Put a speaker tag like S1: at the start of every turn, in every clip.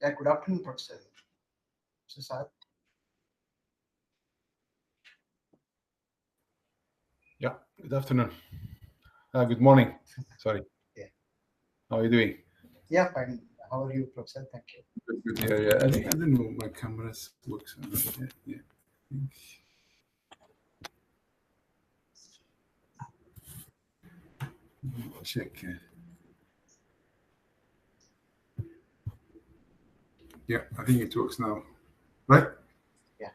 S1: Yeah, good afternoon, Professor. Sir.
S2: Yeah, good afternoon. Good morning. Sorry.
S1: Yeah.
S2: How are you doing?
S1: Yeah, fine. How are you, Professor? Thank you.
S2: Good. Yeah. I don't know. My camera works. Yeah. Check. Yeah, I think it works now. Right?
S1: Yeah.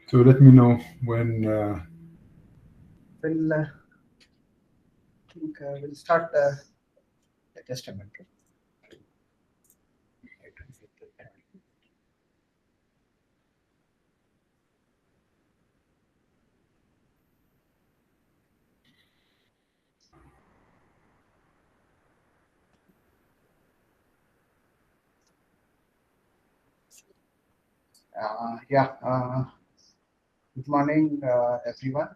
S2: So let me know when.
S1: We'll start just a minute. Good morning, everyone.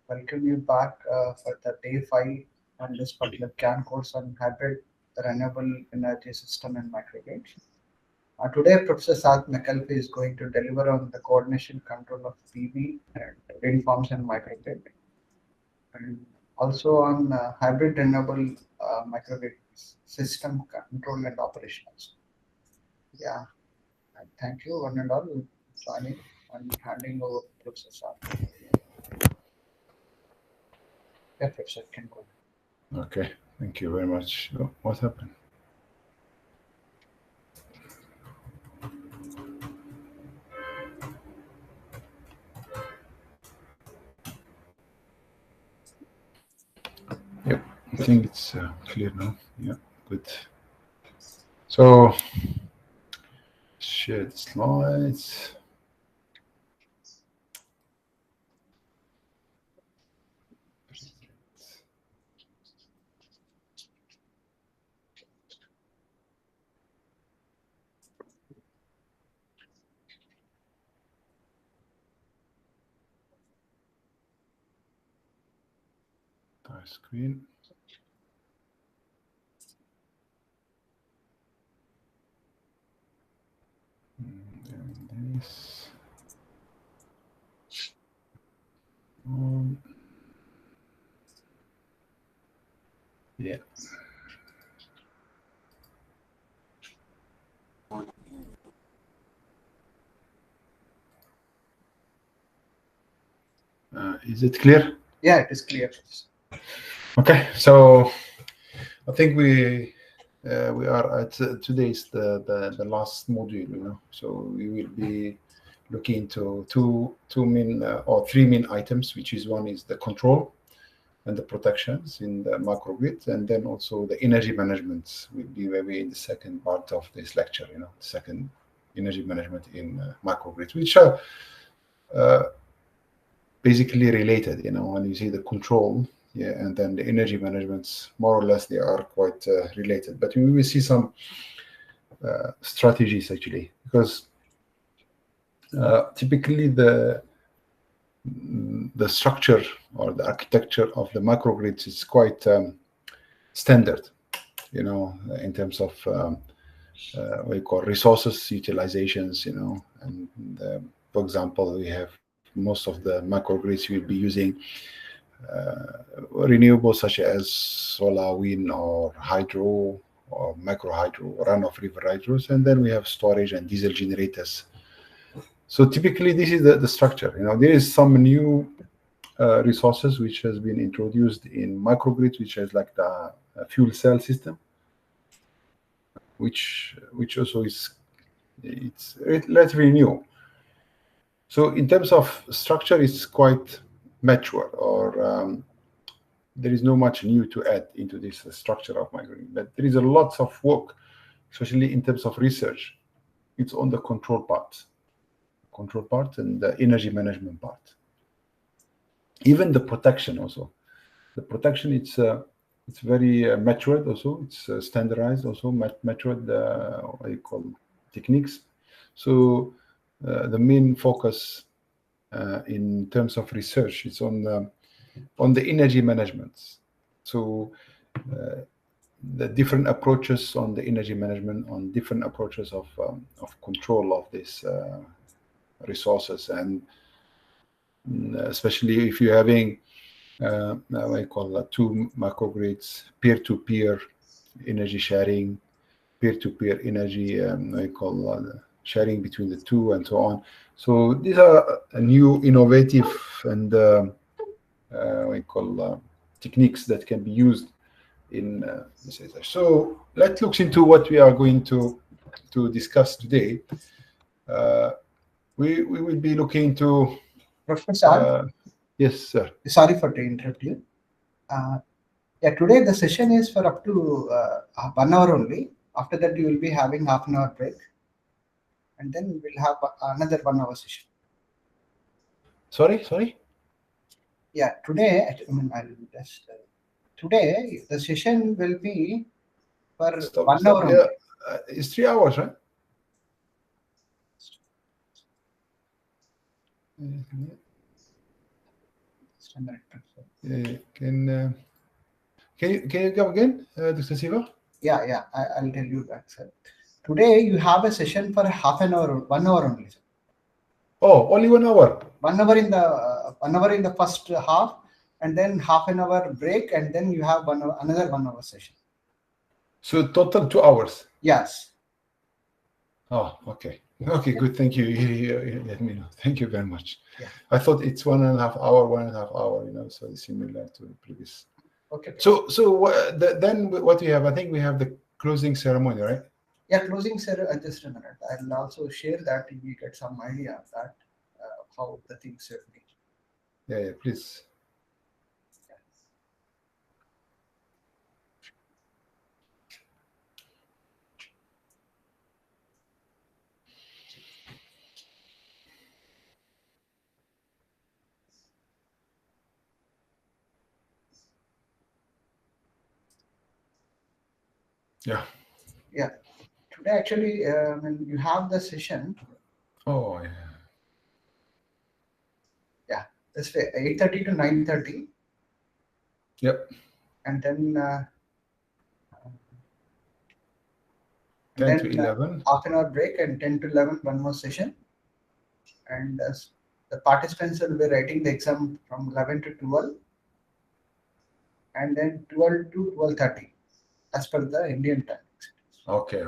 S1: Welcome you back for the day 5 on this particular GIAN course on hybrid renewable energy system and microgrids. Today, Professor Sath McAlphy is going to deliver on the coordination control of PV and wind farms and microgrid, and also on hybrid renewable microgrid system control and operations. Yeah, and thank you one and all for joining and handing over to Professor Sath. Yeah, Professor, can go.
S2: Okay. Thank you very much. Oh, what happened? Yep. I think it's clear now. Yeah. Good. So, share the slides. Entire screen. And this. Yeah. Is it clear?
S1: Yeah, it is clear.
S2: Okay, so I think we are at today's the last module, So we will be looking into two main or three main items, which is one is the control and the protections in the microgrid, and then also the energy management will be maybe in the second part of this lecture. Second energy management in microgrids, which are basically related. When you see the control. Yeah, and then the energy managements, more or less, they are quite related. But we will see some strategies actually, because typically the structure or the architecture of the microgrids is quite standard, in terms of what you call resources utilizations, and for example, we have most of the microgrids will be using renewables such as solar, wind, or hydro, or micro hydro, runoff river hydros, and then we have storage and diesel generators. So typically, this is the structure. There is some new resources which has been introduced in microgrids, which is like the fuel cell system, which also it's relatively new. So in terms of structure, it's quite mature, or there is no much new to add into this structure of microgrid. But there is a lot of work, especially in terms of research. It's on the control part and the energy management part. Even the protection also. The protection, it's very matured also. It's standardized also, matured, what you call techniques. So the main focus in terms of research is on on the energy management. So the different approaches on the energy management, on different approaches of control of these resources, and especially if you're having what I call two microgrids, peer-to-peer energy sharing, peer-to-peer energy I call sharing between the two, and so on. So these are new, innovative, and we call techniques that can be used in this research. So let's look into what we are going to discuss today. We will be looking into.
S1: Professor,
S2: yes, sir.
S1: Sorry for to interrupt you. Yeah, today the session is for up to 1 hour only. After that, you will be having half an hour break, and then we'll have another 1 hour session.
S2: Sorry.
S1: Yeah, today, I mean, I'll just today the session will be for 1 hour only.
S2: Yeah, it's 3 hours, right? Can you come again, Dr. Siva?
S1: Yeah, I'll tell you that, sir. Today you have a session for half an hour, 1 hour only, sir.
S2: Oh, only 1 hour.
S1: 1 hour in the 1 hour in the first half, and then half an hour break, and then you have another 1 hour session.
S2: So total 2 hours.
S1: Yes.
S2: Oh, okay. Okay, good. Thank you. You let me know. Thank you very much.
S1: Yeah.
S2: I thought it's 1.5 hour, 1.5 hour. So it's similar to the previous.
S1: Okay.
S2: So then what we have? I think we have the closing ceremony, right?
S1: Yeah, closing ceremony. Just a minute. I'll also share that if you get some idea of that how the things should be.
S2: Yeah, please.
S1: Yeah. Today, actually, when you have the session.
S2: Oh, yeah.
S1: Yeah, this way, 8:30 to 9:30.
S2: Yep.
S1: And then
S2: 10 to 11.
S1: Half an hour break, and 10 to 11, one more session. And the participants will be writing the exam from 11 to 12. And then 12 to 12:30 as per the Indian time.
S2: Okay.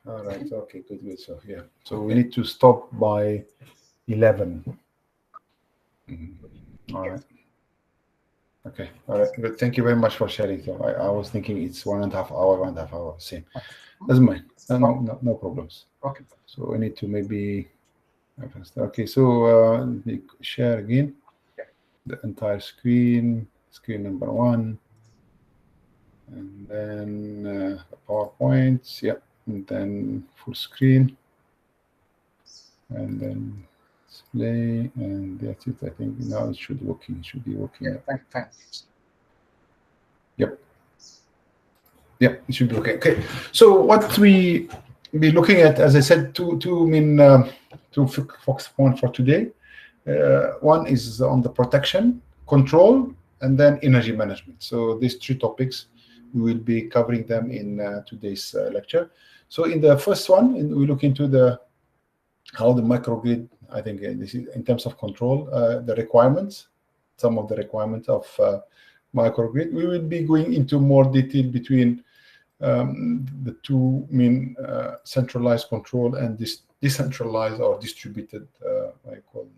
S2: All right. Okay, good. So yeah. So we need to stop by 11. All right. Okay. All right. Good. Thank you very much for sharing. So I was thinking it's 1.5 hour, 1.5 hour. Same. Doesn't mind. No problems.
S1: Okay.
S2: So we need to maybe. Okay. So let me share again the entire screen. Screen number 1. And then PowerPoints. Yeah. And then full screen. And then display, and that's it. I think now it should be working.
S1: Yeah, fine.
S2: Yep, it should be okay. Okay, so what we be looking at, as I said, two focus points for today. One is on the protection, control, and then energy management. So these 3 topics, we will be covering them in today's lecture. So in the first one, we look into how the microgrid, I think this is in terms of control, the requirements, some of the requirements of microgrid. We will be going into more detail between the 2 main centralized control and this decentralized or distributed, I call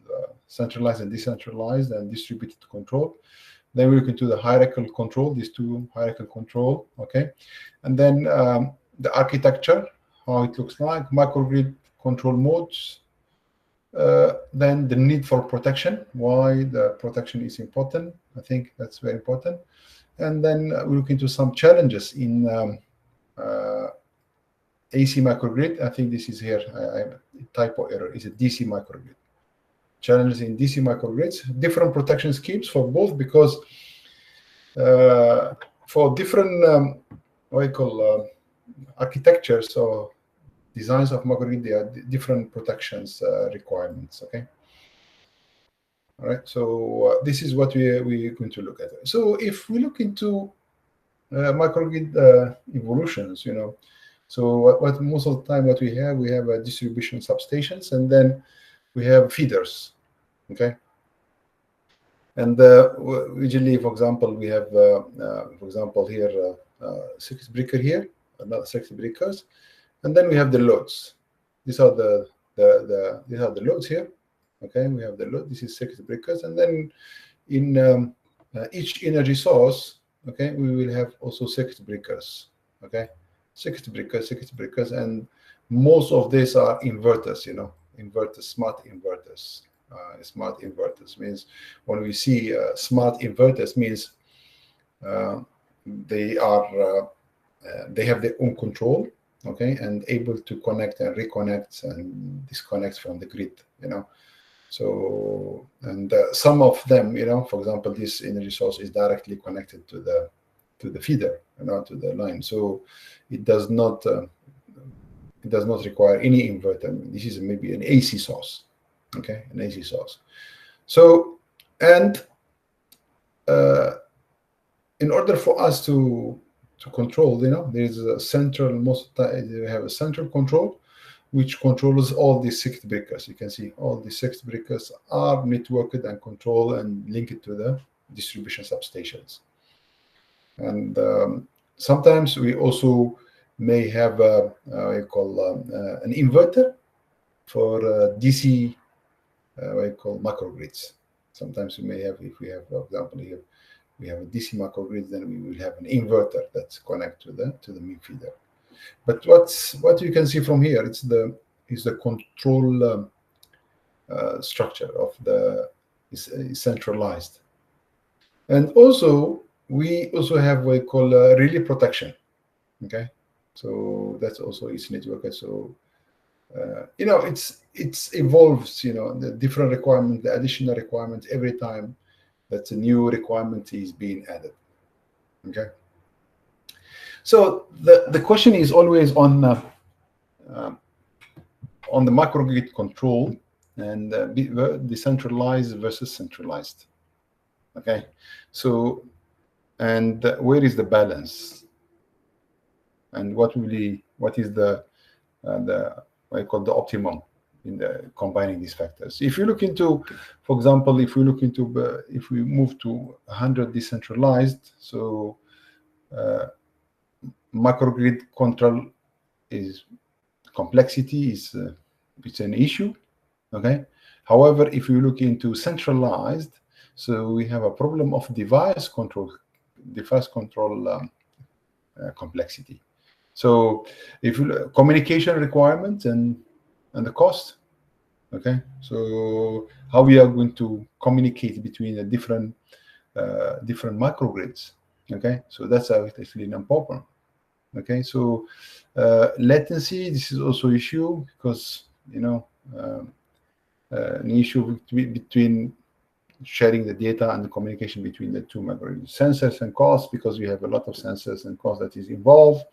S2: centralized and decentralized and distributed control. Then we look into the hierarchical control, these 2 hierarchical control, okay? And then the architecture, how it looks like, microgrid control modes, then the need for protection, why the protection is important. I think that's very important. And then we look into some challenges in AC microgrid. I think this is here, typo error, is a DC microgrid. Challenges in DC microgrids, different protection schemes for both, because for different what I call architectures or designs of microgrid, there are different protections requirements. Okay. All right. So this is what we're going to look at. So if we look into microgrid evolutions, so what most of the time what we have distribution substations, and then we have feeders. Okay. And usually, for example, we have, for example, here circuit breaker here, another circuit breakers, and then we have the loads. These are these are the loads here. Okay, we have the load. This is circuit breakers, and then in each energy source, okay, we will have also circuit breakers. Okay, circuit breakers, and most of these are inverters. Inverters, smart inverters. Smart inverters means when we see smart inverters means they are they have their own control, okay, and able to connect and reconnect and disconnect from the grid. So and some of them, for example, this energy source is directly connected to the feeder, to the line, so it does not require any inverter. This is maybe an AC source. Okay, an AC source. So, and in order for us to control, there's a central, most of the time we have a central control, which controls all these circuit breakers. You can see all these circuit breakers are networked and controlled and linked to the distribution substations. And sometimes we also may have what you call an inverter for DC. What you call microgrids. Sometimes we may have, if we have, for example, here we have a DC microgrid, then we will have an inverter that's connected to the main feeder. But what you can see from here, is the control structure of is centralized, and also we also have what we call relay protection. Okay, so that's also is networked. So it's evolves, the different requirements, the additional requirements every time that a new requirement is being added. Okay. So the question is always on the microgrid control and decentralized versus centralized. Okay. So, and where is the balance? And what is the what I call the optimum in the combining these factors? If you look into, for example, if we move to 100 decentralized, so microgrid control is complexity is it's an issue. Okay. However, if you look into centralized, so we have a problem of device control complexity. So if you communication requirements and the cost, okay, so how we are going to communicate between the different microgrids, okay, so that's actually important. Okay, so latency, this is also issue because an issue between sharing the data and the communication between the two microgrids. Sensors and cost, because we have a lot of sensors and cost that is involved.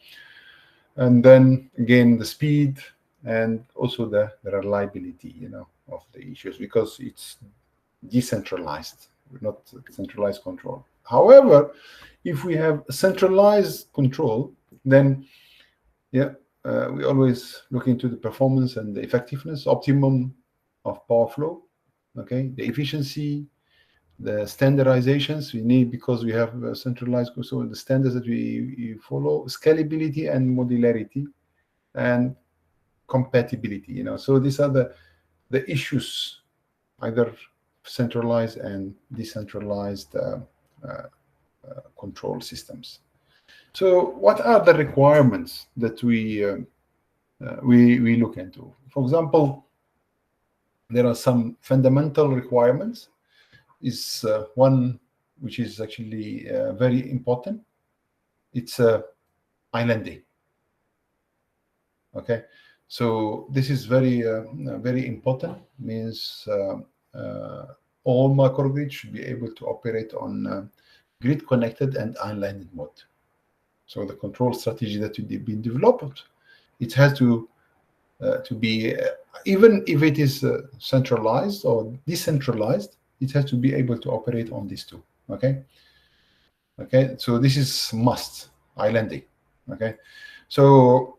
S2: And then again, the speed and also the reliability, of the issues, because it's decentralized, not centralized control. However, if we have centralized control, then we always look into the performance and the effectiveness, optimum of power flow, okay, the efficiency, the standardizations we need because we have centralized, so the standards that we follow, scalability and modularity, and compatibility. So these are the issues, either centralized and decentralized control systems. So what are the requirements that we look into? For example, there are some fundamental requirements. Is one which is actually very important. It's islanding. Okay, so this is very very important. Means all microgrids should be able to operate on grid connected and islanded mode. So the control strategy that will be developed, it has to be even if it is centralized or decentralized, it has to be able to operate on these two. Okay. Okay. So this is must islanding. Okay. So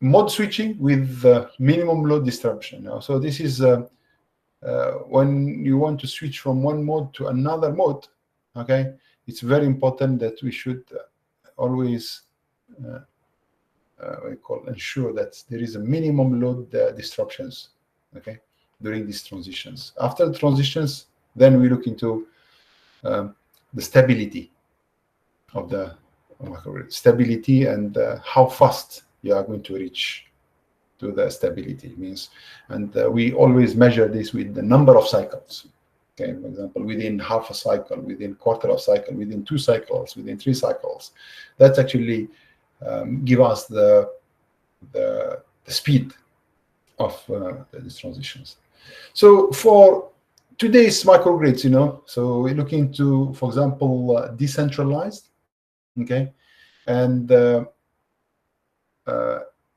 S2: mode switching with minimum load disruption. So this is when you want to switch from one mode to another mode. Okay. It's very important that we should always ensure that there is a minimum load disruptions, okay, during these transitions. After the transitions, then we look into the stability of the microgrid, stability and how fast you are going to reach to the stability means. And we always measure this with the number of cycles. Okay, for example, within half a cycle, within quarter of cycle, within 2 cycles, within 3 cycles. That's actually give us the speed of these transitions. So for today's microgrids, so we're looking to, for example, decentralized, okay, and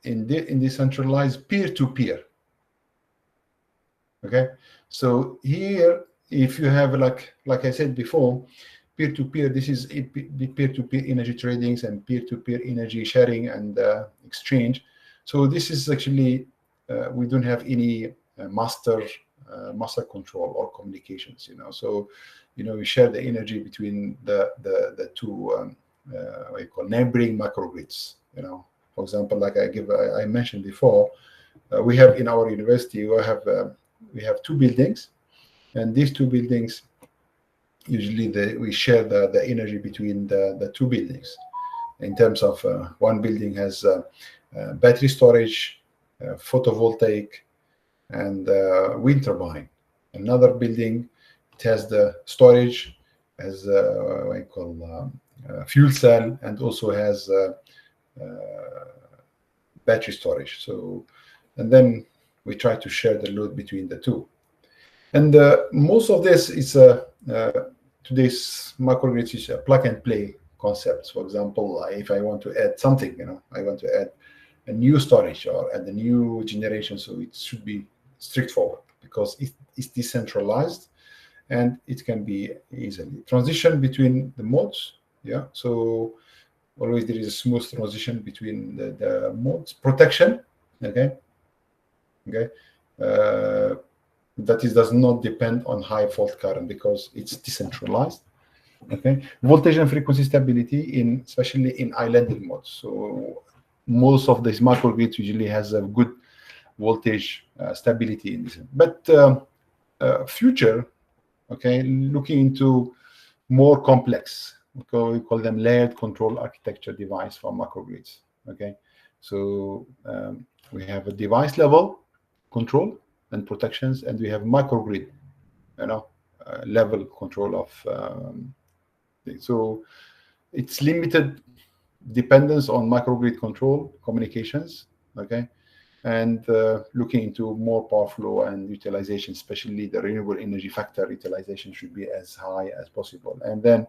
S2: in decentralized peer-to-peer. Okay, so here, if you have like I said before, peer-to-peer, this is peer-to-peer energy tradings and peer-to-peer energy sharing and exchange. So this is actually we don't have any master control or communications. So we share the energy between the two what you call neighboring microgrids. For example, like I mentioned before, we have in our university we have 2 buildings, and these 2 buildings usually we share the energy between the 2 buildings. In terms of one building has battery storage, photovoltaic, and wind turbine. Another building, it has the storage, has what I call fuel cell, and also has battery storage. So, and then we try to share the load between the 2. And most of this is today's microgrids is a plug and play concept. For example, if I want to add something, I want to add a new storage or add a new generation, so it should be straightforward because it's decentralized and it can be easily transition between the modes. Yeah, so always there is a smooth transition between the modes. Protection, okay. That does not depend on high fault current because it's decentralized. Okay, voltage and frequency stability especially in islanding modes. So most of these microgrids usually has a good voltage stability in this. But future, okay, looking into more complex, okay, we call them layered control architecture device for microgrids. Okay, so we have a device level control and protections, and we have microgrid, level control of so it's limited dependence on microgrid control communications, okay, and looking into more power flow and utilization, especially the renewable energy factor utilization should be as high as possible. And then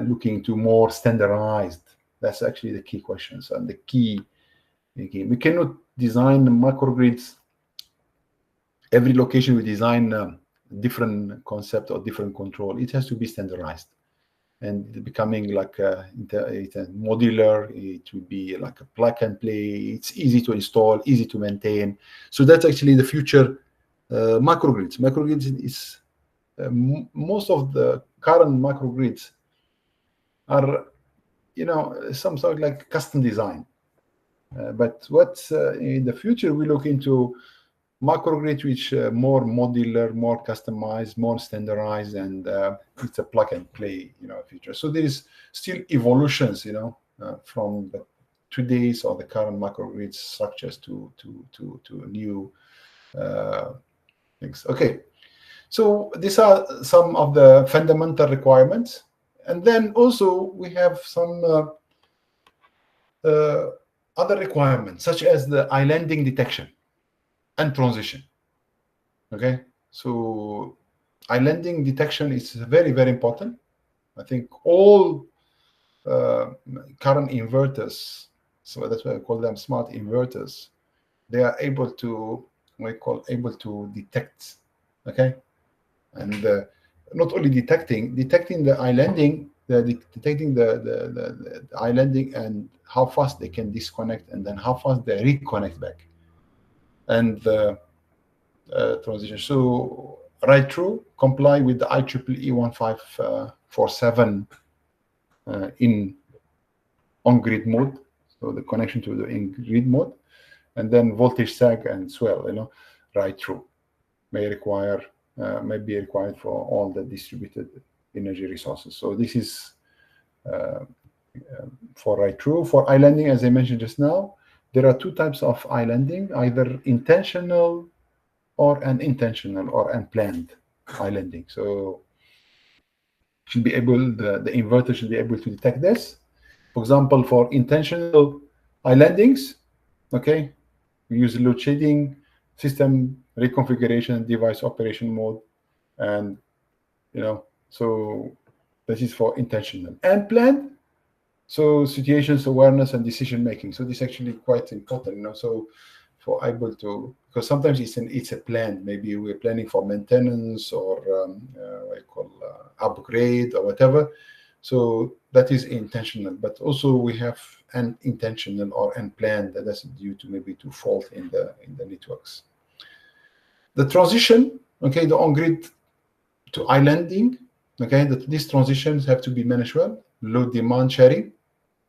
S2: looking into more standardized, that's actually the key questions and the key. We cannot design microgrids. Every location we design different concept or different control. It has to be standardized and becoming like it's a modular. It would be like a plug and play. It's easy to install, easy to maintain. So that's actually the future microgrids. Microgrids is most of the current microgrids are, some sort of like custom design. But what's in the future, we look into microgrid which more modular, more customized, more standardized, and it's a plug and play, feature. So there is still evolutions, from the today's or the current microgrid structures to new things. Okay, so these are some of the fundamental requirements, and then also we have some other requirements such as the islanding detection and transition. Okay, so islanding detection is very, very important. I think all current inverters, so that's why I call them smart inverters, they are able to able to detect Okay, and not only detecting the islanding, detecting the islanding and how fast they can disconnect, and then how fast they reconnect back, and the transition. So right through comply with the IEEE 1547 in on-grid mode, so the connection to the in-grid mode, and then voltage sag and swell, right through may be required for all the distributed energy resources. So this is for right through. For islanding, as I mentioned just now, there are two types of islanding, either intentional or unintentional or unplanned islanding. So should be able, the inverter should be able to detect this. For example, for intentional islandings, okay, we use load shedding, system reconfiguration, device operation mode, and so this is for intentional. And planned, so situations awareness and decision making. So this is actually quite important, so for able to, because sometimes it's a plan. Maybe we're planning for maintenance or what you call upgrade or whatever. So that is intentional, but also we have an intentional or unplanned that's due to maybe to fault in the networks. The transition, okay, the on-grid to islanding, okay, these transitions have to be managed well. Load demand sharing,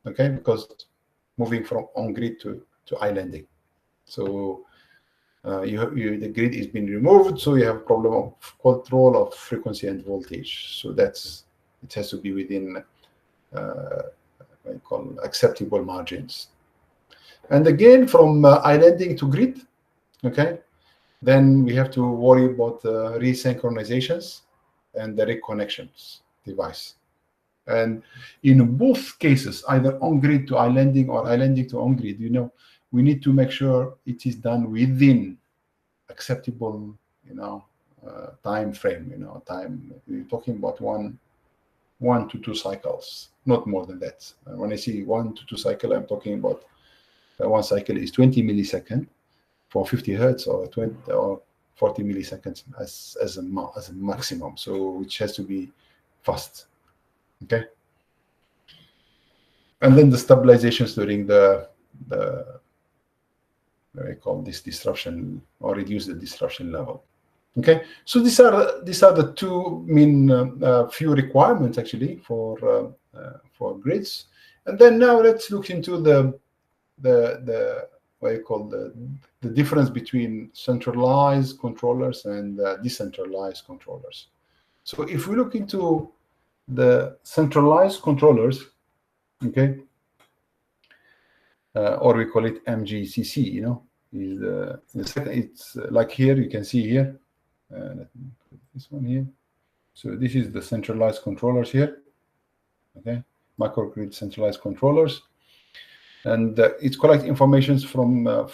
S2: okay, because moving from on-grid to islanding. So the grid is being removed, so you have a problem of control of frequency and voltage. So it has to be within what you call acceptable margins. And again, from islanding to grid, okay, then we have to worry about resynchronizations and the reconnections device. And in both cases, either on-grid to islanding or islanding to on-grid, we need to make sure it is done within acceptable, time frame. Time. We're talking about one to two cycles, not more than that. When I say 1 to 2 cycle, I'm talking about one cycle is 20 milliseconds for 50 hertz, or 20 or 40 milliseconds as a maximum. So which has to be fast. Okay. And then the stabilizations during the I call this disruption, or reduce the disruption level. Okay, so these are the two main few requirements actually for grids. And then now let's look into the what you call the difference between centralized controllers and decentralized controllers. So if we look into the centralized controllers, okay, or we call it MGCC, is the second. It's like here, you can see here, let me put this one here. So this is the centralized controllers here, okay, microgrid centralized controllers, and it collects information from the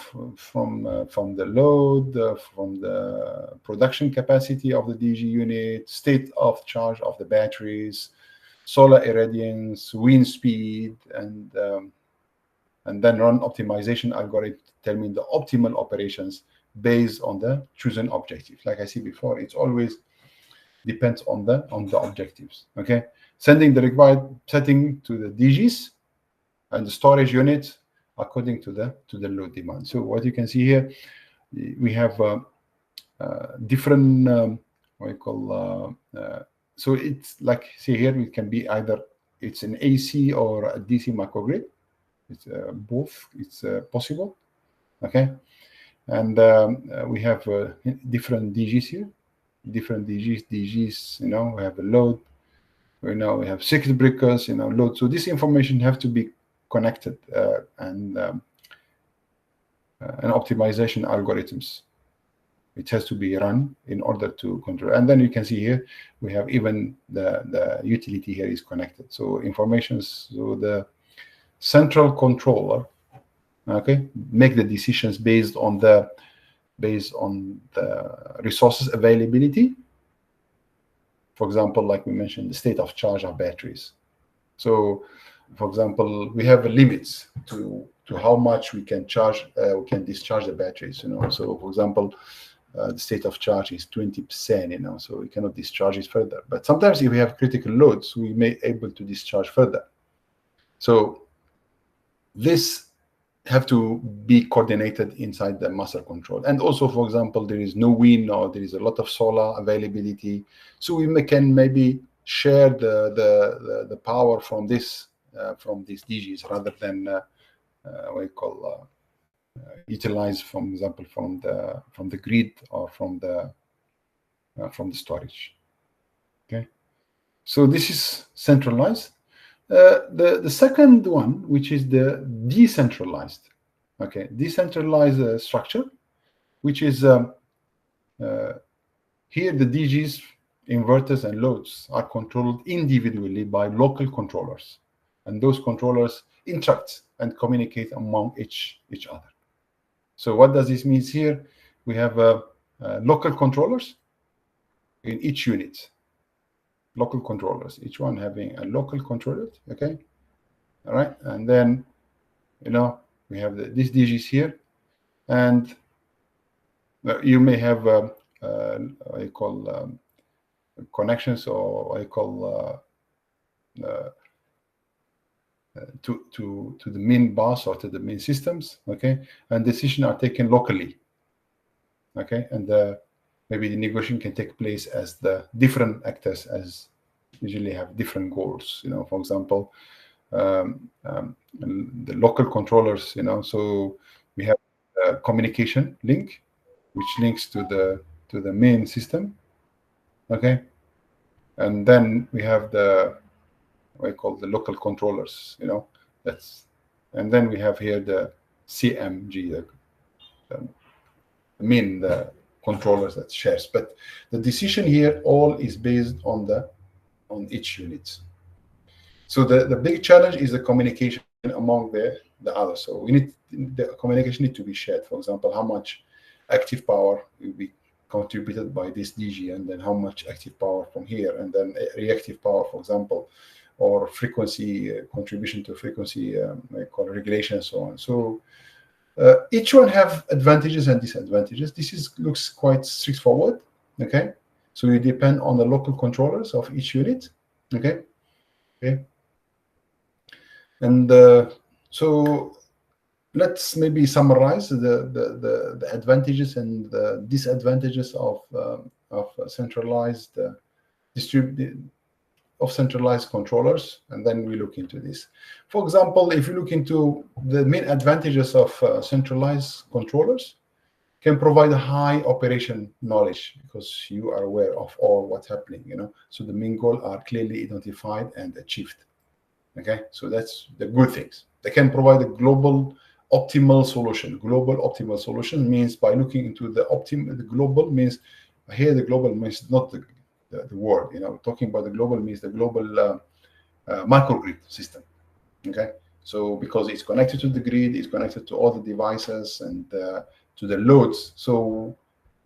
S2: load, from the production capacity of the DG unit, state of charge of the batteries, solar irradiance, wind speed, and then run optimization algorithm to determine the optimal operations based on the chosen objective. Like I said before, it's always depends on the objectives. Okay, sending the required setting to the DGs and the storage units according to the load demand. So what you can see here, we have different what you call. So it's like, see here, it can be either it's an AC or a DC microgrid. It's both. It's possible. Okay, and we have different DGs here. Different DGs. We have a load. We have circuit breakers. Load. So this information have to be connected and optimization algorithms. It has to be run in order to control. And then you can see here we have even the utility here is connected. So so the central controller, okay, make the decisions based on the resources availability. For example, like we mentioned, the state of charge of batteries. So, for example, we have limits to how much we can charge, we can discharge the batteries. So, for example, the state of charge is 20%, you know, so we cannot discharge it further. But sometimes if we have critical loads, we may able to discharge further. So this have to be coordinated inside the master control. And also, for example, there is no wind or there is a lot of solar availability, so we can maybe share the power from these DGs rather than what we call utilize, for example, from the grid or from the storage. Okay, so this is centralized. The second one, which is the decentralized, okay, decentralized structure, which is here the DGs, inverters, and loads are controlled individually by local controllers, and those controllers interact and communicate among each other. So what does this mean here? We have local controllers in each unit. Local controllers, each one having a local controller. Okay, all right, and then you know we have these DGs here, and you may have what you call connections, or what you call to the main bus or to the main systems. Okay, and decisions are taken locally. Okay, and maybe the negotiation can take place as the different actors as usually have different goals. You know, for example, the local controllers. You know, so we have a communication link, which links to the main system. Okay, and then we have the what we call the local controllers. You know, and then we have here the CMG, the controllers that shares, but the decision here all is based on each unit. So the big challenge is the communication among the others. So the communication need to be shared. For example, how much active power will be contributed by this DG, and then how much active power from here, and then reactive power, for example, or frequency contribution to frequency regulation, and so on. So each one have advantages and disadvantages. This looks quite straightforward. Okay, so you depend on the local controllers of each unit. Okay, and so let's maybe summarize the advantages and the disadvantages of centralized centralized controllers, and then we look into this. For example, if you look into the main advantages of centralized controllers, can provide a high operation knowledge because you are aware of all what's happening. You know, so the main goals are clearly identified and achieved. Okay, so that's the good things. They can provide a global optimal solution. Global optimal solution means by looking into the global means here the global means not the world. You know, talking about the global means the global microgrid system. Okay, so because it's connected to the grid, it's connected to all the devices and to the loads. So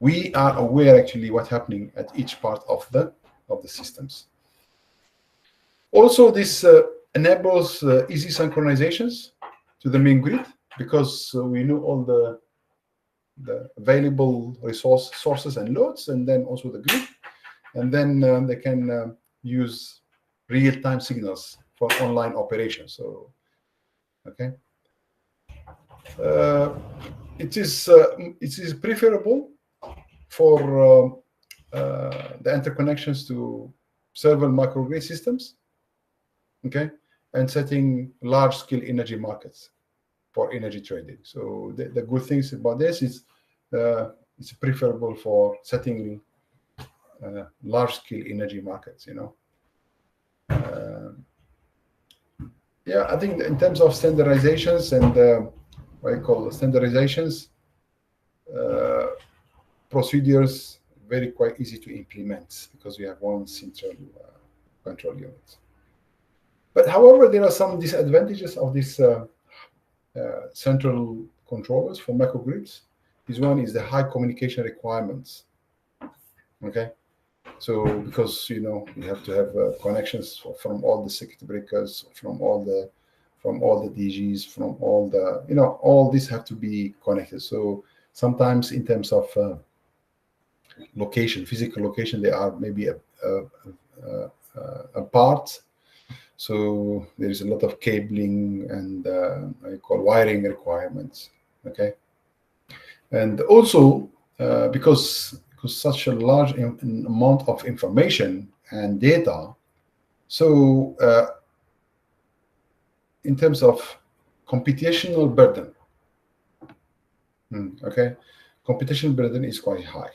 S2: we are aware actually what's happening at each part of the systems. Also, this enables easy synchronizations to the main grid because we know all the available sources and loads, and then also the grid, and then they can use real-time signals for online operations. So, okay, it is preferable for the interconnections to several microgrid systems. Okay, and setting large-scale energy markets for energy trading. So the good things about this is it's preferable for setting large-scale energy markets. You know, yeah, I think in terms of standardizations and what I call standardizations, procedures very quite easy to implement because we have one central control unit. But however, there are some disadvantages of this central controllers for microgrids. This one is the high communication requirements. Okay, so because you know you have to have connections from all the circuit breakers, from all the DGs, from all the all these have to be connected. So sometimes in terms of location, physical location. They are maybe apart. So there is a lot of cabling and I call wiring requirements. Okay, and also because such a large amount of information and data, so in terms of computational burden, okay, computational burden is quite high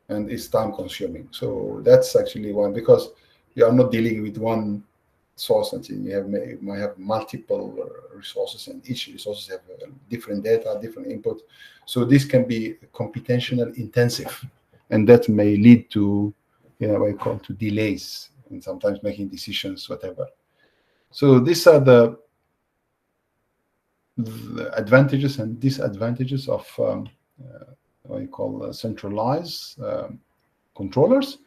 S2: and it's time consuming. So that's actually one, because you are not dealing with one source until you might have multiple resources, and each resources have different data, different input. So this can be computational intensive, and that may lead to, what I call to delays and sometimes making decisions, whatever. So these are the advantages and disadvantages of what you call centralized controllers.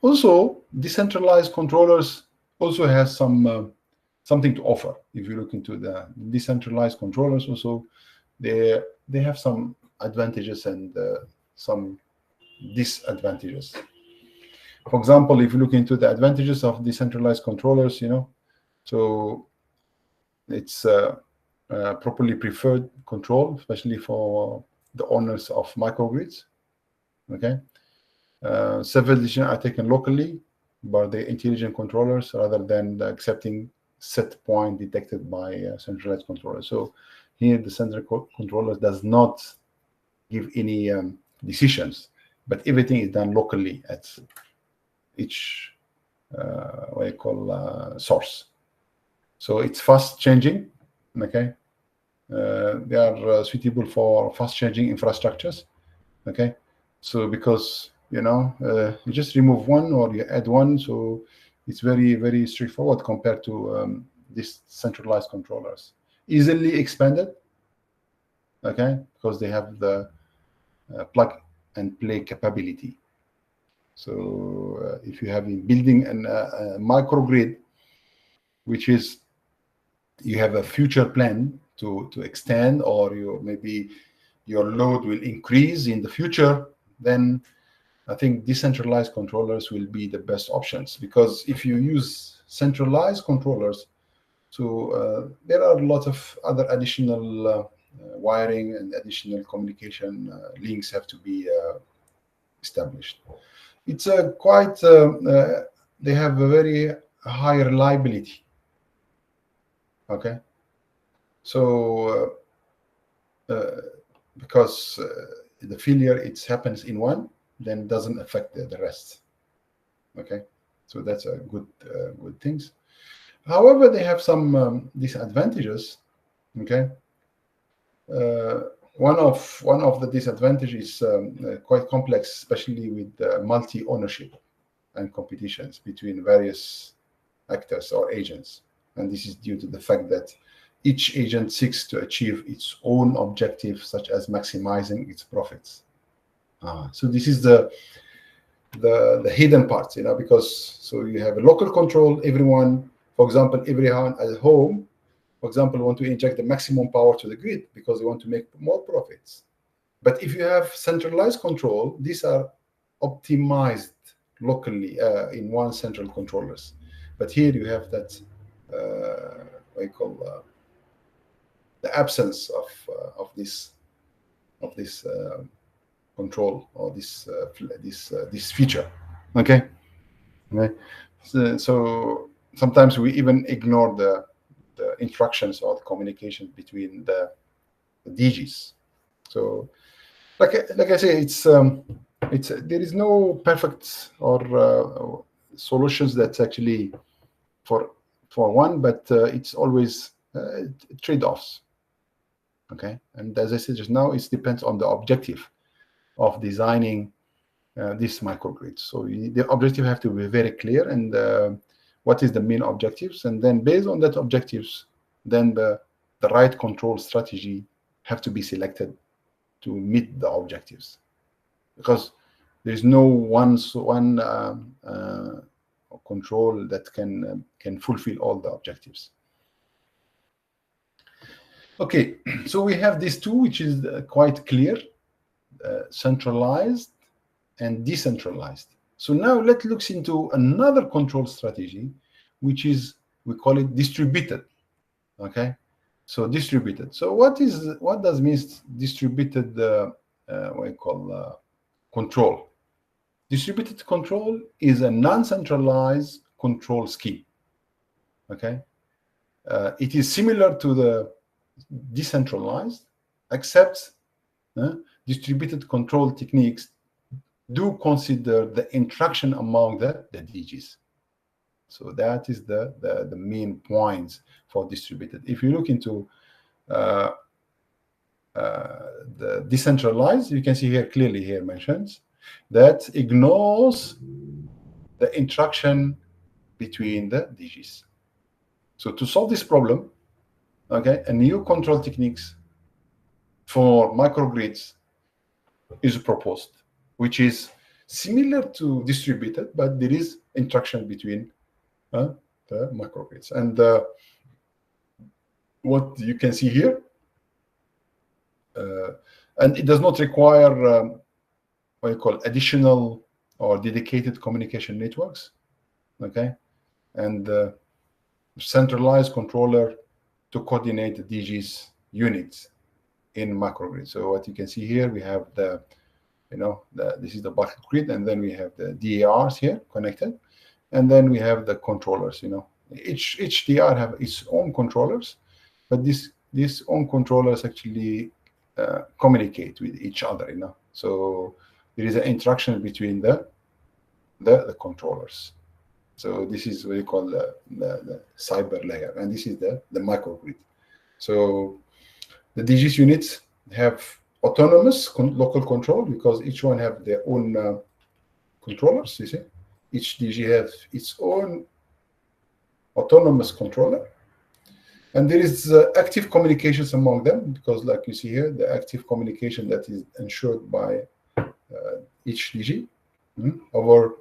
S2: Also, decentralized controllers also has some something to offer. If you look into the decentralized controllers, also they have some advantages and some disadvantages. For example, if you look into the advantages of decentralized controllers, so it's properly preferred control, especially for the owners of microgrids. Okay, several decisions are taken locally by the intelligent controllers rather than accepting set point detected by centralized controllers. So here the central controller does not give any decisions, but everything is done locally at each what I call source. So it's fast changing. Okay, they are suitable for fast changing infrastructures. Okay, so because you just remove one or you add one, so it's very, very straightforward compared to these centralized controllers. Easily expanded, okay, because they have the plug and play capability. So if you have a building a microgrid, which is you have a future plan to extend, or maybe your load will increase in the future, then I think decentralized controllers will be the best options. Because if you use centralized controllers, so there are a lot of other additional wiring and additional communication links have to be established. It's quite, they have a very high reliability. Okay. So because the failure, it happens in one, then doesn't affect the rest. Okay, so that's a good things. However, they have some disadvantages. Okay, one of the disadvantages is quite complex, especially with multi-ownership and competitions between various actors or agents, and this is due to the fact that each agent seeks to achieve its own objective, such as maximizing its profits. So this is the hidden parts, because so you have a local control. Everyone, for example, everyone at home, for example, want to inject the maximum power to the grid because they want to make more profits. But if you have centralized control, these are optimized locally in one central controllers. But here you have that what I call the absence of this control, or this feature. Okay. So sometimes we even ignore the instructions or the communication between the DGs. So like I say, it's there is no perfect or solutions that's actually for one, but it's always trade-offs. Okay, and as I said just now, it depends on the objective of designing this microgrid. So the objective have to be very clear, and what is the main objectives, and then based on that objectives, then the right control strategy have to be selected to meet the objectives, because there's no one control that can fulfill all the objectives. Okay, so we have these two, which is quite clear, centralized and decentralized. So now let's look into another control strategy, which is, we call it distributed. Okay, so distributed. So what does means distributed? What you call control? Distributed control is a non-centralized control scheme. Okay, it is similar to the decentralized, except distributed control techniques do consider the interaction among the DGs. So that is the main points for distributed. If you look into the decentralized, you can see here clearly here mentions that ignores the interaction between the DGs. So to solve this problem, okay, a new control techniques for microgrids is proposed, which is similar to distributed, but there is interaction between the microgrids. And what you can see here, and it does not require what you call additional or dedicated communication networks, okay, and centralized controller to coordinate the DG's units in microgrid. So what you can see here, we have the, this is the bucket grid, and then we have the DARs here connected, and then we have the controllers. Each DR have its own controllers, but these own controllers actually communicate with each other. So there is an interaction between the controllers. So this is what we call the cyber layer, and this is the microgrid. So the DG's units have autonomous local control because each one have their own controllers. You see, each DG has its own autonomous controller, and there is active communications among them because, like you see here, the active communication that is ensured by each DG over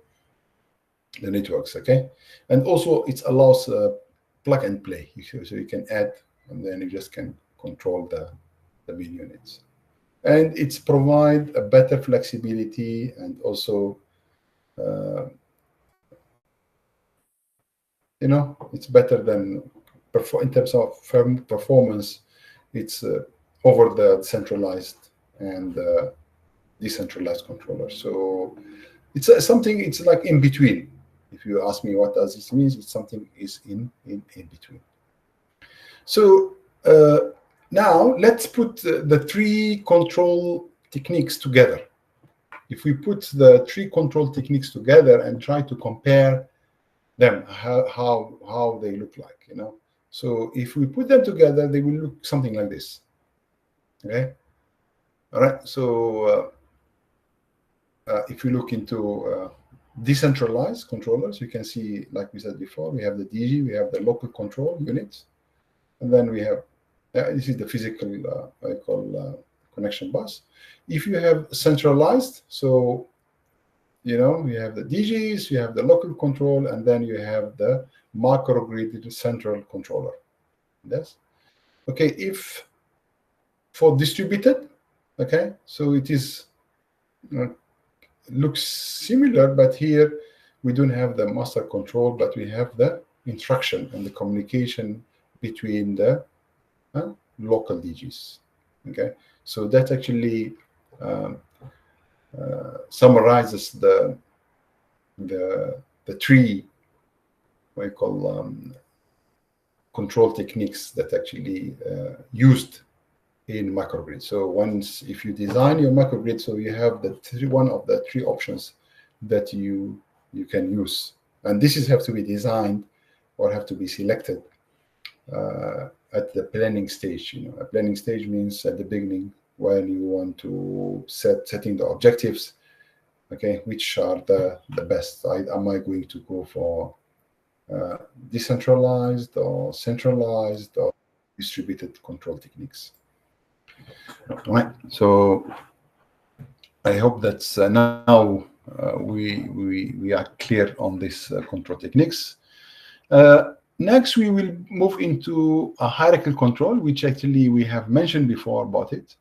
S2: the networks. Okay, and also it allows plug and play, so you can add and then you just can control the main units, and it's provide a better flexibility, and also it's better than in terms of performance. It's over the centralized and decentralized controller. So it's something, it's like in between. If you ask me what does this mean, it's something is in between. So now let's put the three control techniques together. If we put the three control techniques together and try to compare them, how they look like, So if we put them together, they will look something like this. Okay. All right. So if you look into decentralized controllers, you can see, like we said before, we have the DG, we have the local control units, and then we have this is the physical I call connection bus. If you have centralized, so you have the DGs, you have the local control, and then you have the microgrid central controller. Yes. Okay. If for distributed, okay, so it is looks similar, but here we don't have the master control, but we have the interaction and the communication between the local DGs. Okay, so that actually summarizes the three what you call control techniques that actually used in microgrid. So once, if you design your microgrid, so you have one of the three options that you can use, and this have to be designed or have to be selected at the planning stage. A planning stage means at the beginning when you want to setting the objectives. Okay, which are the best? Am I going to go for decentralized or centralized or distributed control techniques? All right. So I hope that's now we are clear on this control techniques. Next, we will move into a hierarchical control, which actually we have mentioned before about it.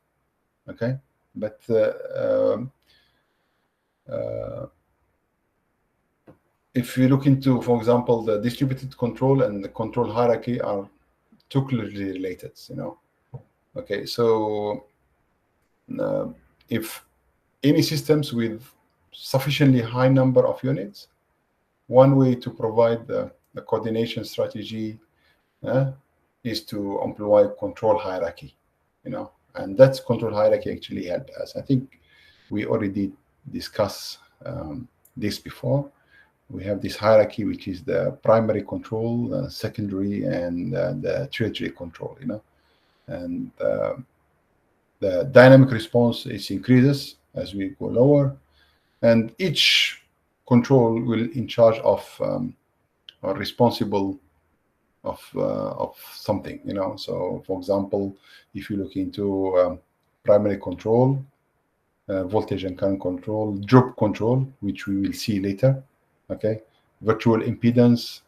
S2: Okay, but if you look into, for example, the distributed control and the control hierarchy are too closely related, Okay, so if any systems with sufficiently high number of units, one way to provide the coordination strategy is to employ control hierarchy, and that's control hierarchy actually help us. I think we already discussed this before. We have this hierarchy, which is the primary control, secondary, and the tertiary control, and the dynamic response is increases as we go lower, and each control will in charge of or responsible of something, So, for example, if you look into primary control, voltage and current control, drop control, which we will see later, okay, virtual impedance.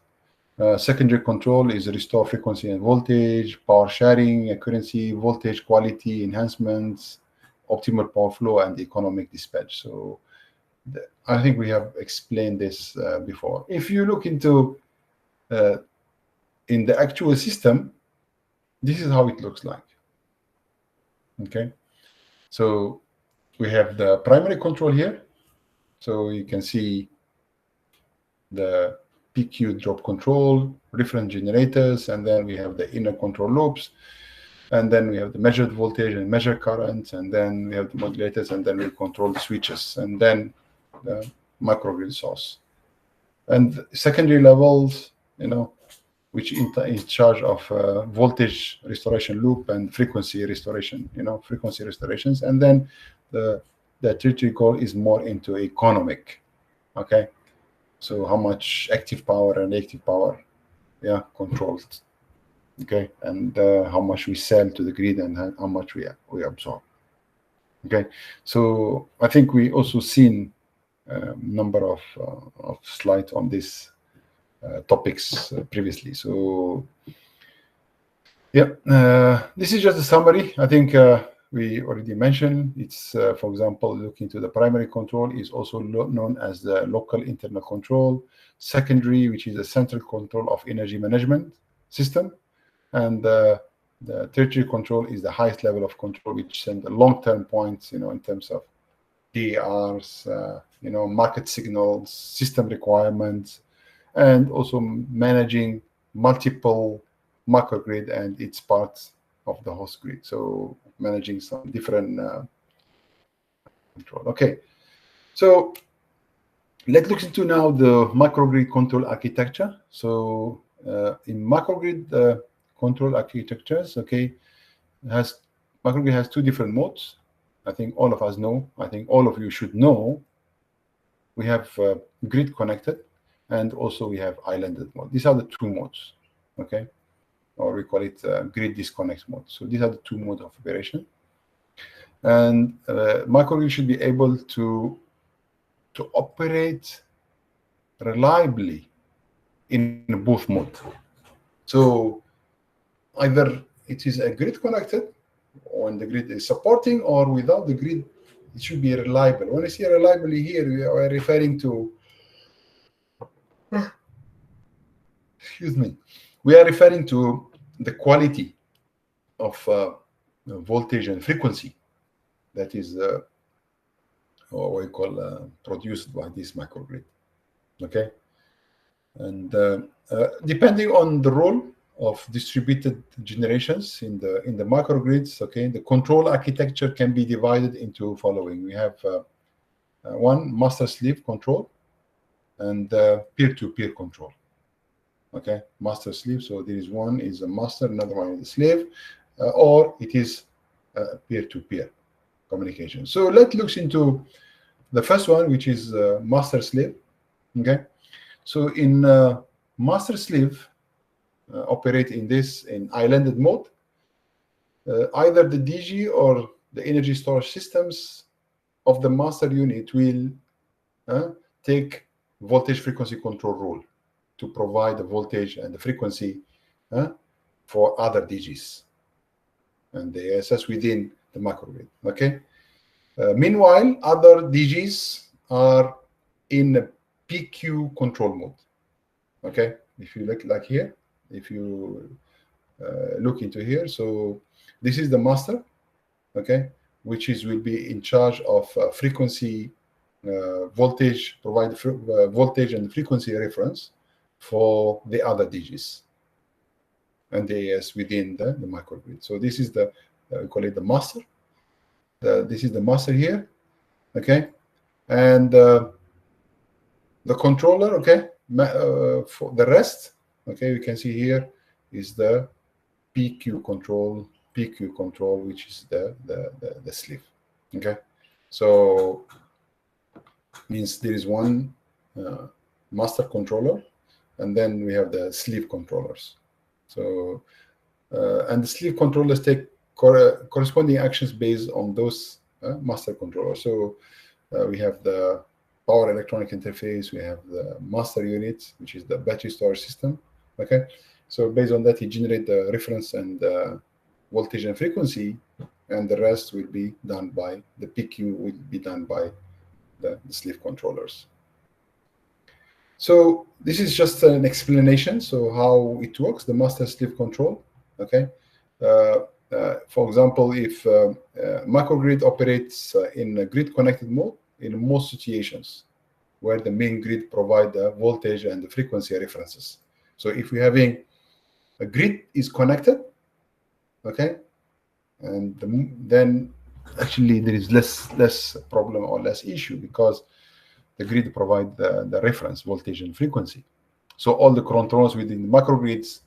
S2: Secondary control is restore frequency and voltage, power sharing, accuracy, voltage quality enhancements, optimal power flow, and economic dispatch. So I think we have explained this before. If you look into in the actual system, this is how it looks like. Okay, so we have the primary control here. So you can see the PQ drop control, reference generators, and then we have the inner control loops, and then we have the measured voltage and measured currents, and then we have the modulators, and then we control the switches, and then the microgrid source. And secondary levels, which in charge of voltage restoration loop and frequency restoration, frequency restorations. And then the tertiary goal is more into economic, okay? So how much active power and active power, controlled, okay? And how much we sell to the grid and how much we absorb, okay? So I think we also seen a number of slides on this topics previously. So this is just a summary. I think we already mentioned it's, for example, looking to the primary control is also known as the local internal control, secondary, which is a central control of energy management system, and the tertiary control is the highest level of control, which send the long-term points, in terms of DARs, market signals, system requirements, and also managing multiple microgrid and its parts of the host grid. So managing some different control. Okay, so let's look into now the microgrid control architecture. So in microgrid control architectures, okay, microgrid has two different modes. I think all of us know. I think all of you should know. We have grid connected, and also we have islanded mode. These are the two modes, okay? Or we call it grid disconnect mode. So these are the two modes of operation. And microgrid should be able to operate reliably in both modes. So either it is a grid connected, when the grid is supporting, or without the grid, it should be reliable. When I say reliably here, we are referring to excuse me, we are referring to the quality of voltage and frequency that is what we call produced by this microgrid. Okay, and depending on the role of distributed generations in the microgrids, okay, the control architecture can be divided into following. We have one master-slave control and peer-to-peer control. Okay, master-slave. So there is one is a master, another one is a slave, or it is peer-to-peer communication. So let's look into the first one, which is master-slave. Okay, so in master-slave operate in islanded mode. Either the DG or the energy storage systems of the master unit will take voltage frequency control role to provide the voltage and the frequency for other DGs and the ASS within the microgrid. Okay. Meanwhile, other DGs are in a PQ control mode. Okay, if you look like here, if you look into here, so this is the master, okay, which will be in charge of frequency, voltage, provide voltage and frequency reference for the other DGs and the AS within the microgrid. So this is the we call it the master. This is the master here, okay, and the controller, okay, for the rest, okay, you can see here is the PQ control, which is the sleeve. Okay, so means there is one master controller, and then we have the sleeve controllers. So and the sleeve controllers take corresponding actions based on those master controllers. So we have the power electronic interface, we have the master unit, which is the battery storage system. Okay, so based on that, you generate the reference and voltage and frequency, and the rest will be done by the PQ, will be done by the sleeve controllers. So this is just an explanation. So how it works, the master sleeve control. Okay, for example, if microgrid operates in a grid connected mode, in most situations where the main grid provide the voltage and the frequency references. So if we're having a grid is connected, okay, and then actually there is less problem or less issue, because the grid provide the reference voltage and frequency. So all the controls within the microgrids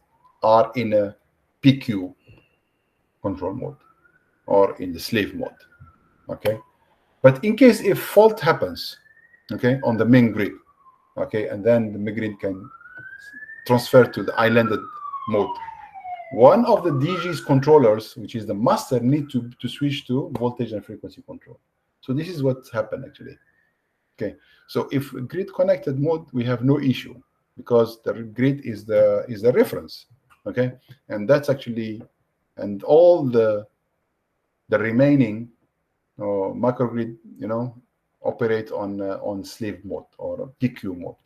S2: are in a PQ control mode or in the slave mode. Okay, but in case if fault happens, okay, on the main grid, okay, and then the main grid can transfer to the islanded mode, one of the DG's controllers, which is the master, need to switch to voltage and frequency control. So this is what happened actually. Okay, so if grid connected mode, we have no issue because the grid is the reference. Okay, and that's actually, and all the remaining microgrid, operate on slave mode or PQ mode.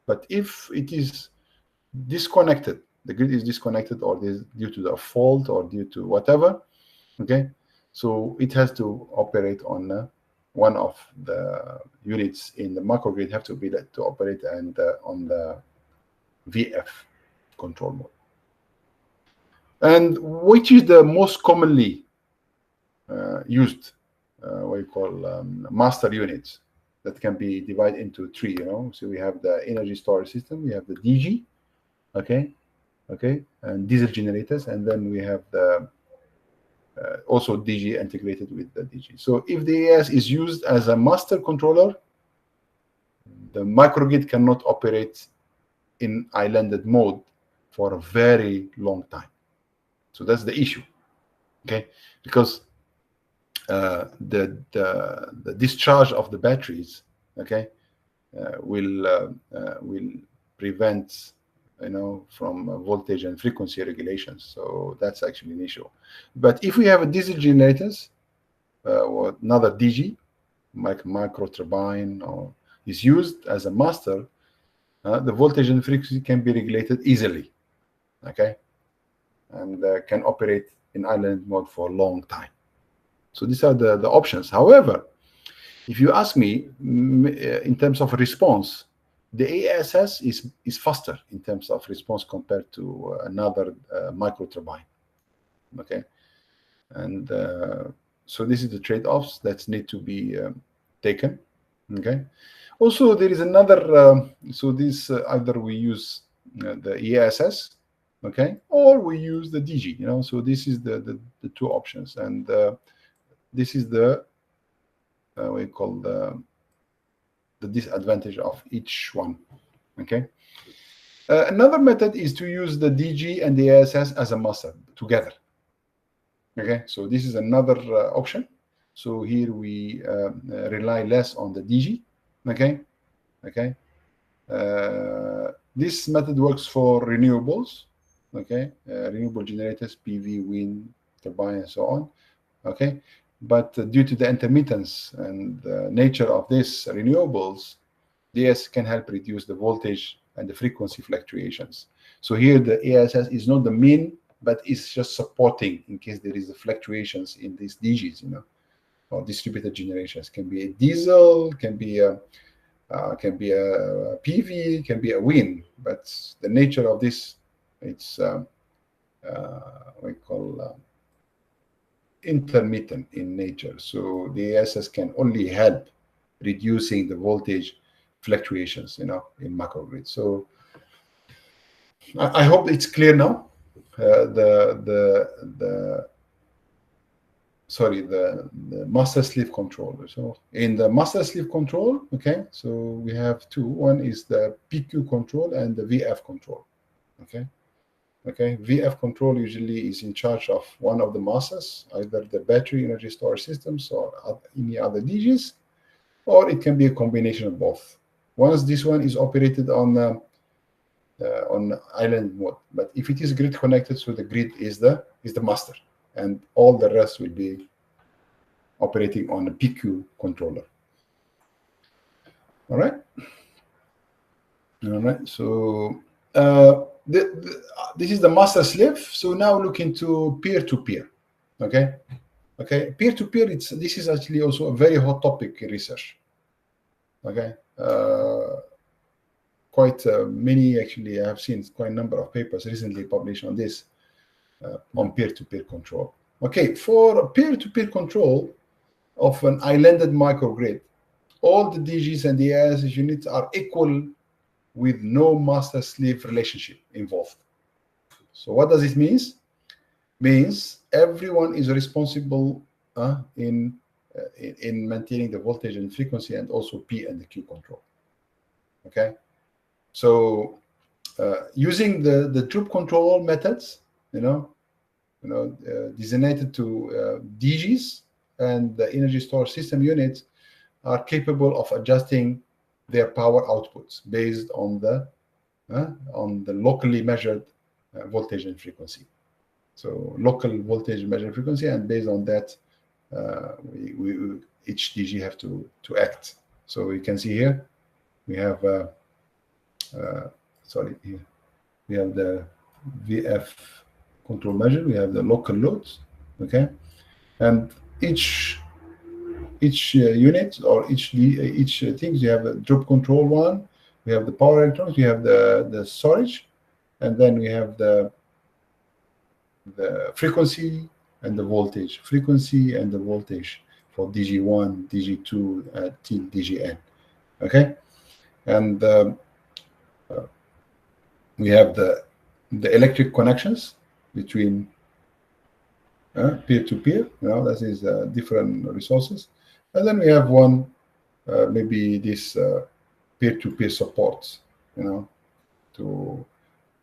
S2: But if it is disconnected, the grid is disconnected, or due to the fault or due to whatever, okay, so it has to operate on one of the units in the microgrid have to be to operate and on the VF control mode. And which is the most commonly used what you call master units that can be divided into three. So we have the energy storage system, we have the DG, okay, and diesel generators, and then we have the also DG integrated with the DG. So if the AS is used as a master controller, the microgrid cannot operate in islanded mode for a very long time. So that's the issue, okay? Because the discharge of the batteries, okay, will prevent from voltage and frequency regulations. So that's actually an issue. But if we have a diesel generators or another DG, like micro turbine, or is used as a master, the voltage and frequency can be regulated easily, okay, and can operate in island mode for a long time. So these are the options. However, if you ask me in terms of response, the ASS is faster in terms of response compared to another micro turbine. Okay, and so this is the trade-offs that need to be taken. Okay, also there is another. So this either we use the ESS, okay, or we use the DG. So this is the two options, and this is the we call the disadvantage of each one. Okay. Another method is to use the DG and the ASS as a master together. Okay, so this is another option. So here we rely less on the DG. Okay, this method works for renewables. Okay, renewable generators, PV, wind turbine, and so on. Okay, but due to the intermittence and the nature of these renewables, DS can help reduce the voltage and the frequency fluctuations. So here the ASS is not the main, but it's just supporting in case there is fluctuations in these DGs, or distributed generations. Can be a diesel, can be a PV, can be a wind, but the nature of this, it's we call intermittent in nature. So the ASS can only help reducing the voltage fluctuations, in microgrids. So I hope it's clear now. The master slave controller. So in the master slave control, okay, so we have two. One is the PQ control and the VF control. Okay, VF control usually is in charge of one of the masters, either the battery energy storage systems or any other DGs, or it can be a combination of both. Once this one is operated on island mode, but if it is grid connected, so the grid is the master, and all the rest will be operating on a PQ controller. All right. So this is the master slave. So now look into peer-to-peer. Okay. Peer-to-peer. This is actually also a very hot topic in research. Okay. Quite many, actually, I have seen quite a number of papers recently published on this, on peer-to-peer control. Okay, for peer-to-peer control of an islanded microgrid, all the DGs and the ASS units are equal with no master-slave relationship involved. So what does it mean? Means everyone is responsible in maintaining the voltage and frequency, and also P and the Q control. Okay, so using the troop control methods, designated to DGs and the energy storage system units are capable of adjusting their power outputs based on the locally measured voltage and frequency. So local voltage measured frequency, and based on that, each DG have to act. So you can see here we have here we have the VF control measure. We have the local loads, okay, and each unit or each things, you have a drop control one, we have the power electrons, we have the storage, and then we have the frequency and the voltage, for DG1, DG2 till DGN. Okay, and we have the electric connections between peer-to-peer. That is different resources, and then we have one maybe this peer-to-peer supports, to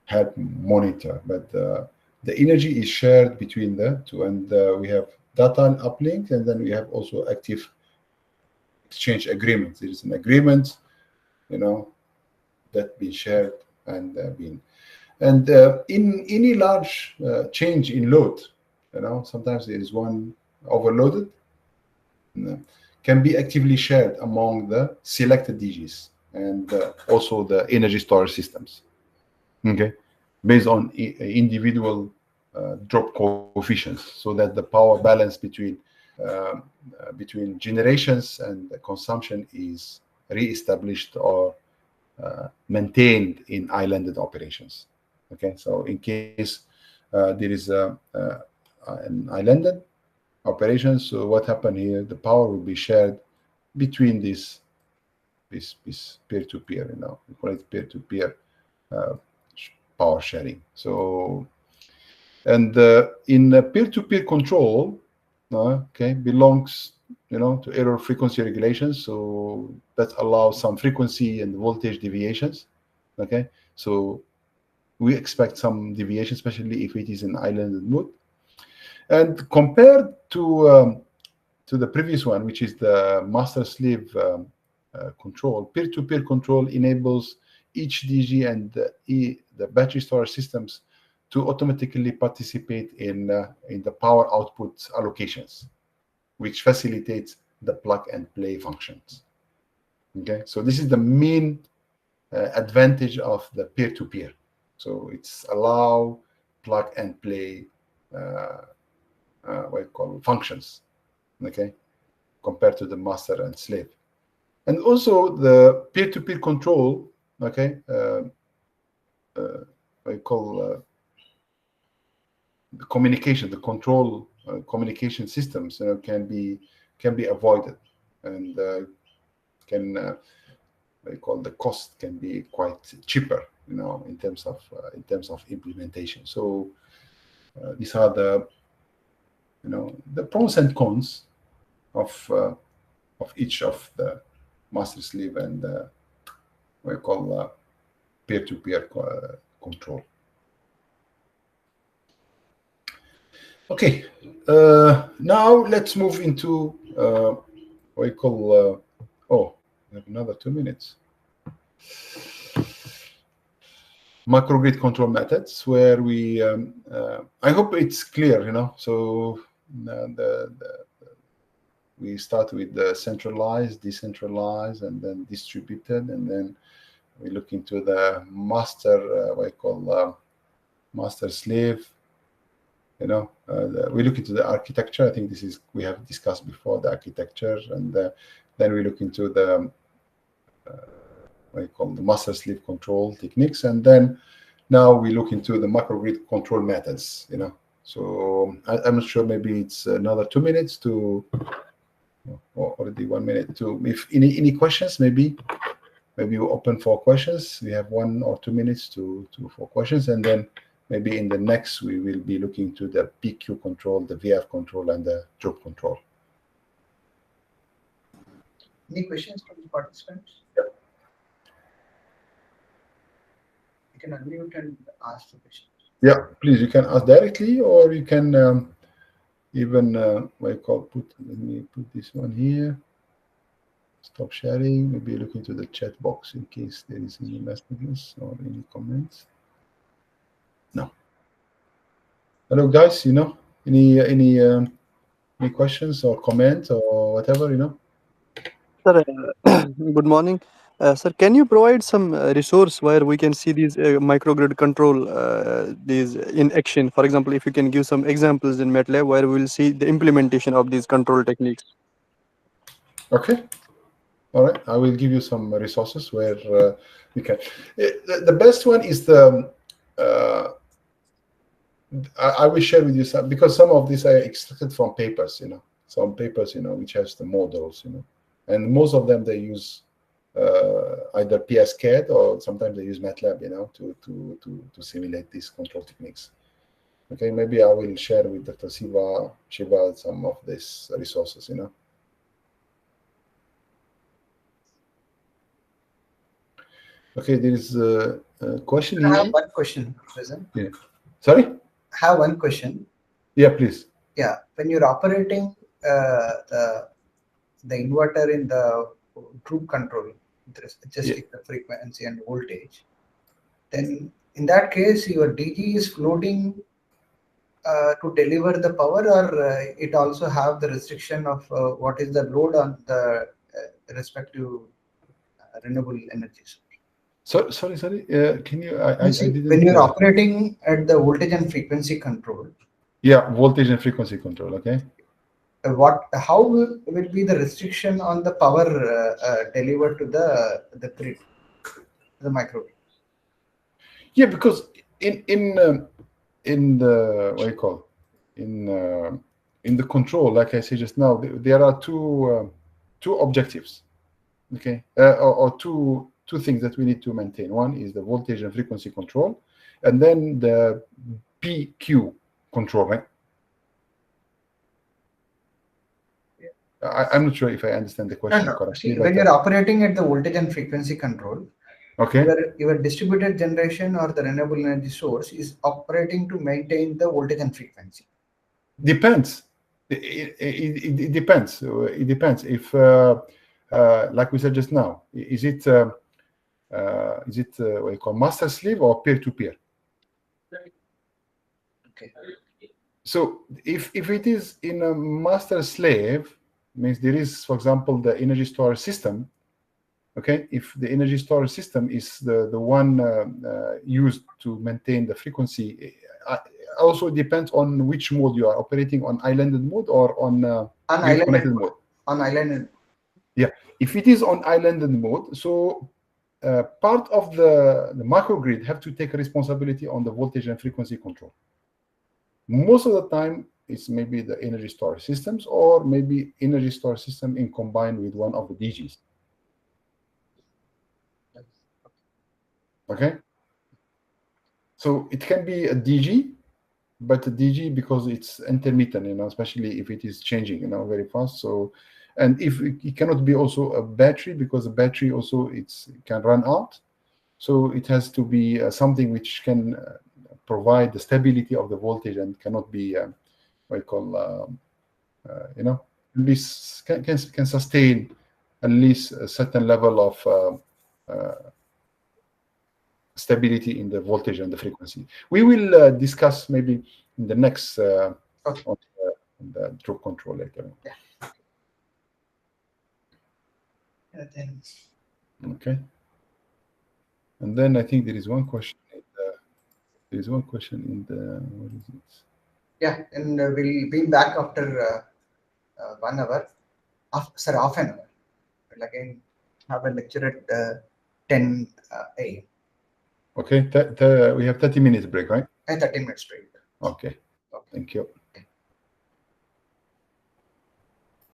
S2: help monitor. But the energy is shared between the two, and we have data uplink, and then we have also active exchange agreements. There is an agreement, that be shared and being. And in any large change in load, sometimes there is one overloaded, can be actively shared among the selected DGs and also the energy storage systems. Okay, based on individual drop coefficients, so that the power balance between generations and the consumption is re-established or maintained in islanded operations. Okay, so in case there is an islanded operation, so what happened here? The power will be shared between this peer-to-peer. We call it peer-to-peer power sharing. So, and in peer-to-peer control, belongs to error frequency regulations. So that allows some frequency and voltage deviations. Okay, so we expect some deviation, especially if it is in islanded mode. And compared to the previous one, which is the master-slave control, peer-to-peer control enables each DG and the battery storage systems to automatically participate in the power output allocations which facilitates the plug and play functions. Okay, so this is the main advantage of the peer-to-peer. So it's allow plug and play what you call functions, okay, compared to the master and slave. And also the peer-to-peer control, okay, what you call the communication, the control communication systems, can be avoided, and can we call the cost can be quite cheaper, in terms of implementation. So these are the the pros and cons of each of the master slave and what we call peer-to-peer control. Okay, now let's move into what we call oh, we have another 2 minutes. Microgrid control methods, where we I hope it's clear, so we start with the centralized, decentralized, and then distributed, and then we look into the master what I call master slave. We look into the architecture. I think this is, we have discussed before, the architecture, and then we look into the what I call the master slave control techniques, and then now we look into the microgrid control methods. So I'm not sure, maybe it's another 2 minutes to, or already 1 minute to, if any questions, maybe you open for questions. We have 1 or 2 minutes for questions, and then maybe in the next we will be looking to the PQ control, the VF control, and the job control.
S1: Any questions from the participants?
S2: Yep.
S1: You can unmute and ask the questions.
S2: Yeah, please, you can ask directly, or you can even what I call let me put this one here. Stop sharing. Maybe look into the chat box in case there is any messages or any comments. No. Hello, guys. Any questions or comments or whatever,
S3: Sir, good morning. Sir, can you provide some resource where we can see these microgrid control these in action? For example, if you can give some examples in MATLAB where we will see the implementation of these control techniques.
S2: Okay. All right. I will give you some resources where you can. The best one is the. I will share with you some, because some of these are extracted from papers. Some papers, which has the models, and most of them they use either PSCAD, or sometimes they use MATLAB, to simulate these control techniques. Okay, maybe I will share with Dr. Shiva some of these resources, Okay, there is a question
S1: I
S2: here.
S1: have one question, Present.
S2: Yeah. Sorry?
S1: I have one question.
S2: Yeah, please.
S1: Yeah, when you're operating the inverter in the group control, adjusting the frequency and voltage, then in that case your DG is floating to deliver the power, or it also have the restriction of what is the load on the respective renewable energy source.
S2: So, sorry. Can you? I didn't.
S1: When you're operating at the voltage and frequency control.
S2: Yeah, voltage and frequency control. Okay.
S1: How will be the restriction on the power delivered to the grid, the microgrid?
S2: Yeah, because in the what you call in the control, like I said just now, there are two objectives. Okay, or two things that we need to maintain. One is the voltage and frequency control, and then the PQ control, right? I'm not sure if I understand the question correctly.
S1: See, when you're operating at the voltage and frequency control,
S2: okay,
S1: your distributed generation or the renewable energy source is operating to maintain the voltage and frequency.
S2: Depends. It depends. It depends. If, like we said just now, is it what you call master slave or peer-to-peer?
S1: Okay.
S2: So if it is in a master slave, means there is, for example, the energy storage system. Okay, if the energy storage system is the one used to maintain the frequency, also depends on which mode you are operating, on islanded mode or on grid connected mode.
S1: On islanded.
S2: Yeah, if it is on islanded mode, so part of the microgrid have to take responsibility on the voltage and frequency control. Most of the time, it's maybe the energy storage systems, or maybe energy storage system in combined with one of the DGs. Okay, so it can be a DG, but a DG because it's intermittent, especially if it is changing, very fast. So, and if it cannot be also a battery, because a battery also it can run out. So it has to be something which can provide the stability of the voltage and cannot be what you call at least can sustain at least a certain level of stability in the voltage and the frequency. We will discuss maybe in the next on the droop control later.
S1: Yeah.
S2: Okay. And then I think there is one question. There is one question in the, what is it?
S1: Yeah, and we'll be back after 1 hour. Sorry, half an hour. We'll again have a lecture at 10 a.m.
S2: Okay, we have 30 minutes break, right?
S1: 30 minutes break.
S2: Okay, thank you.